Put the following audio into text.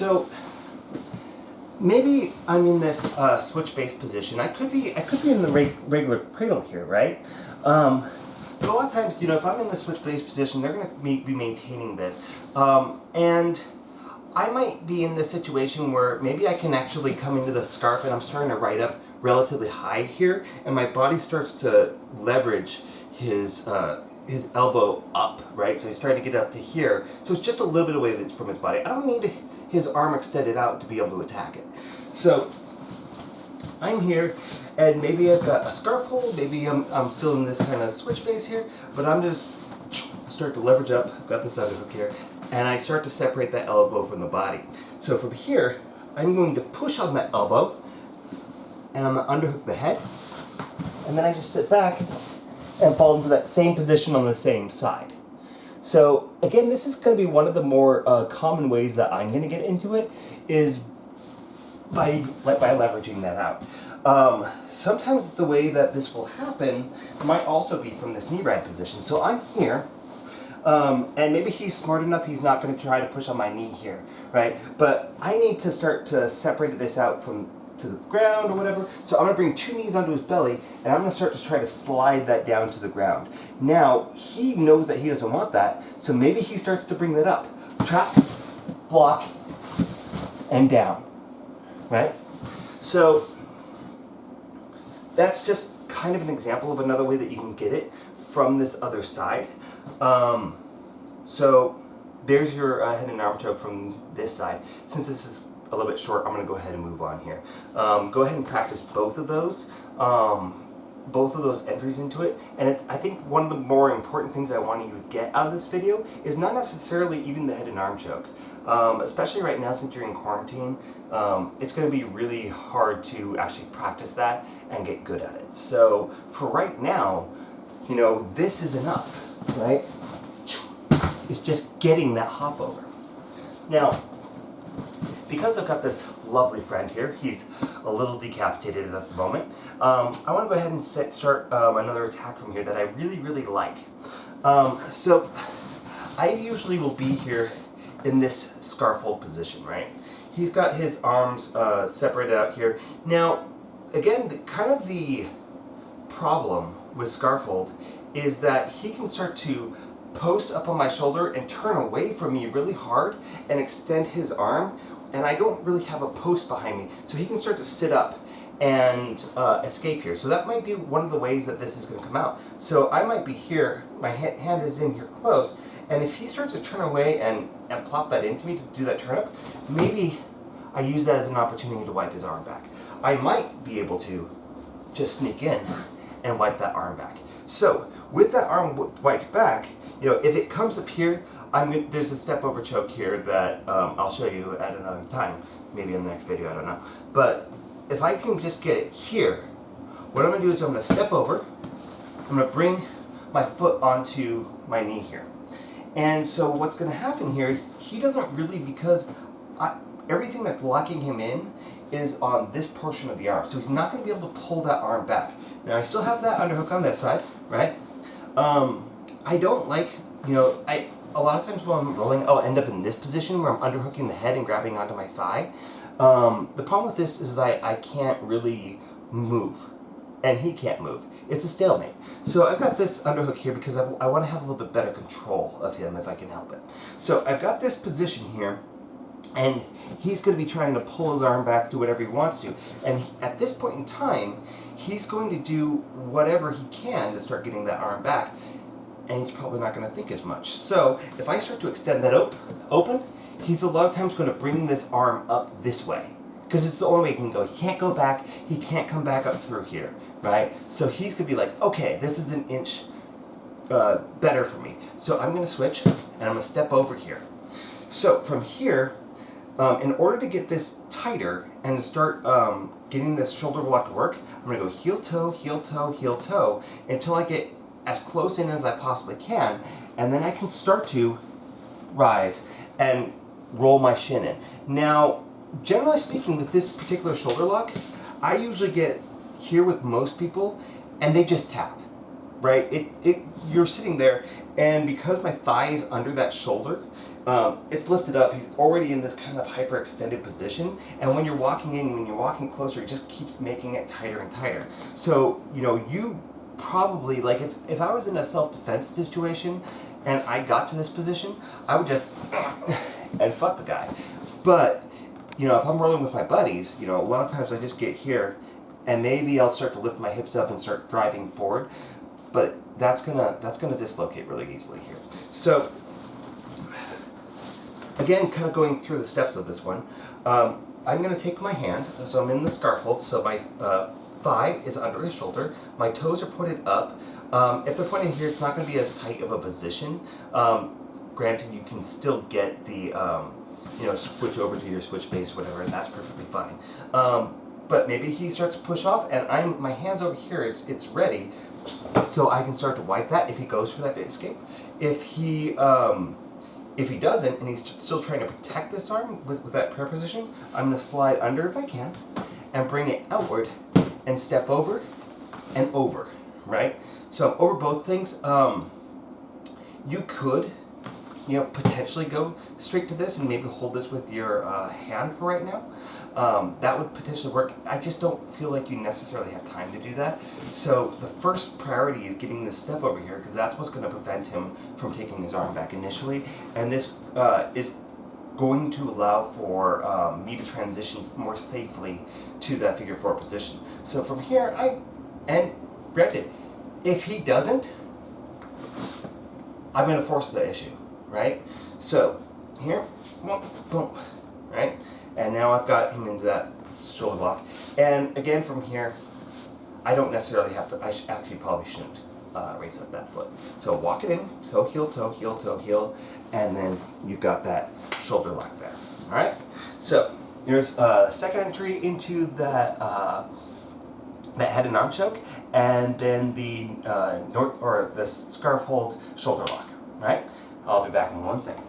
So maybe I'm in this switch base position. I could be in the regular cradle here, right? But a lot of times, you know, if I'm in the switch base position, they're going to be maintaining this, and I might be in this situation where maybe I can actually come into the scarf and I'm starting to ride up relatively high here, and my body starts to leverage his elbow up, right? So he's starting to get up to here. So it's just a little bit away from his body. I don't need his arm extended out to be able to attack it. So I'm here, and maybe I've got a scarf hold, maybe I'm still in this kind of switch base here, but I'm just start to leverage up. I've got this underhook here, and I start to separate that elbow from the body. So from here, I'm going to push on that elbow, and I'm going to underhook the head, and then I just sit back and fall into that same position on the same side. So again, this is going to be one of the more common ways that I'm going to get into it, is by leveraging that out. Sometimes the way that this will happen might also be from this knee ride position. So I'm here, and maybe he's smart enough, he's not going to try to push on my knee here, right? But I need to start to separate this out from to the ground or whatever. So I'm going to bring two knees onto his belly, and I'm going to start to try to slide that down to the ground. Now, he knows that he doesn't want that, so maybe he starts to bring that up. Trap, block, and down, right? So that's just kind of an example of another way that you can get it from this other side. So there's your head and arm choke from this side. Since this is a little bit short, I'm going to go ahead and move on here. Go ahead and practice both of those entries into it. And I think one of the more important things I want you to get out of this video is not necessarily even the head and arm choke. Especially right now, since you're in quarantine, it's going to be really hard to actually practice that and get good at it. So for right now, you know, this is enough, right? It's just getting that hop over. Now, because I've got this lovely friend here, he's a little decapitated at the moment, I want to go ahead and start another attack from here that I really, really like. So I usually will be here in this scarf hold position, right? He's got his arms separated out here. Now, again, kind of the problem with scarf hold is that he can start to post up on my shoulder and turn away from me really hard and extend his arm, and I don't really have a post behind me, so he can start to sit up and escape here. So that might be one of the ways that this is going to come out. So I might be here, my hand is in here close, and if he starts to turn away and plop that into me to do that turn up, maybe I use that as an opportunity to wipe his arm back. I might be able to just sneak in and wipe that arm back. So with that arm wiped back, you know, if it comes up here, there's a step over choke here that I'll show you at another time, maybe in the next video, I don't know. But if I can just get it here, what I'm going to do is I'm going to step over, I'm going to bring my foot onto my knee here. And so what's going to happen here is he doesn't really, because everything that's locking him in is on this portion of the arm. So he's not going to be able to pull that arm back. Now I still have that underhook on this side, right? I don't like, you know, a lot of times when I'm rolling, I'll end up in this position where I'm underhooking the head and grabbing onto my thigh. The problem with this is that I can't really move, and he can't move. It's a stalemate. So I've got this underhook here because I want to have a little bit better control of him if I can help it. So I've got this position here, and he's going to be trying to pull his arm back, do whatever he wants to. And at this point in time, he's going to do whatever he can to start getting that arm back, and he's probably not going to think as much. So if I start to extend that open, he's a lot of times going to bring this arm up this way, because it's the only way he can go. He can't go back, he can't come back up through here, right? So he's going to be like, okay, this is an inch better for me. So I'm going to switch, and I'm going to step over here. So from here, in order to get this tighter and to start getting this shoulder block to work, I'm going to go heel toe, heel toe, heel toe, until I get as close in as I possibly can, and then I can start to rise and roll my shin in. Now, generally speaking, with this particular shoulder lock, I usually get here with most people, and they just tap. right? You're sitting there, and because my thigh is under that shoulder, it's lifted up. He's already in this kind of hyperextended position, and when you're walking in, when you're walking closer, it just keeps making it tighter and tighter. So, you know, you probably, like, if I was in a self-defense situation and I got to this position, I would just and fuck the guy. But, you know, if I'm rolling with my buddies, you know, a lot of times I just get here and maybe I'll start to lift my hips up and start driving forward, but that's gonna dislocate really easily here. So again, kind of going through the steps of this one, I'm gonna take my hand, so I'm in the scarf hold, so my thigh is under his shoulder, my toes are pointed up. If they're pointed here, it's not gonna be as tight of a position. Granted, you can still get the, you know, switch over to your switch base, whatever, and that's perfectly fine. But maybe he starts to push off, and my hand's over here, it's ready, so I can start to wipe that if he goes for that escape. If he doesn't, and he's still trying to protect this arm with that prayer position, I'm going to slide under if I can, and bring it outward, and step over, and over, right? So I'm over both things. You could, you know, potentially go straight to this and maybe hold this with your hand for right now. That would potentially work. I just don't feel like you necessarily have time to do that. So the first priority is getting this step over here, because that's what's going to prevent him from taking his arm back initially. And this is going to allow for me to transition more safely to that figure 4 position. So from here, and granted, if he doesn't, I'm going to force the issue. Right? So, here, boom, boom, right? And now I've got him into that shoulder lock. And again, from here, I don't necessarily have to, I actually probably shouldn't raise up that foot. So walk it in, toe, heel, toe, heel, toe, heel, and then you've got that shoulder lock there. All right? So, there's a second entry into that that head and arm choke, and then the the scarf hold shoulder lock. Right? I'll be back in 1 second.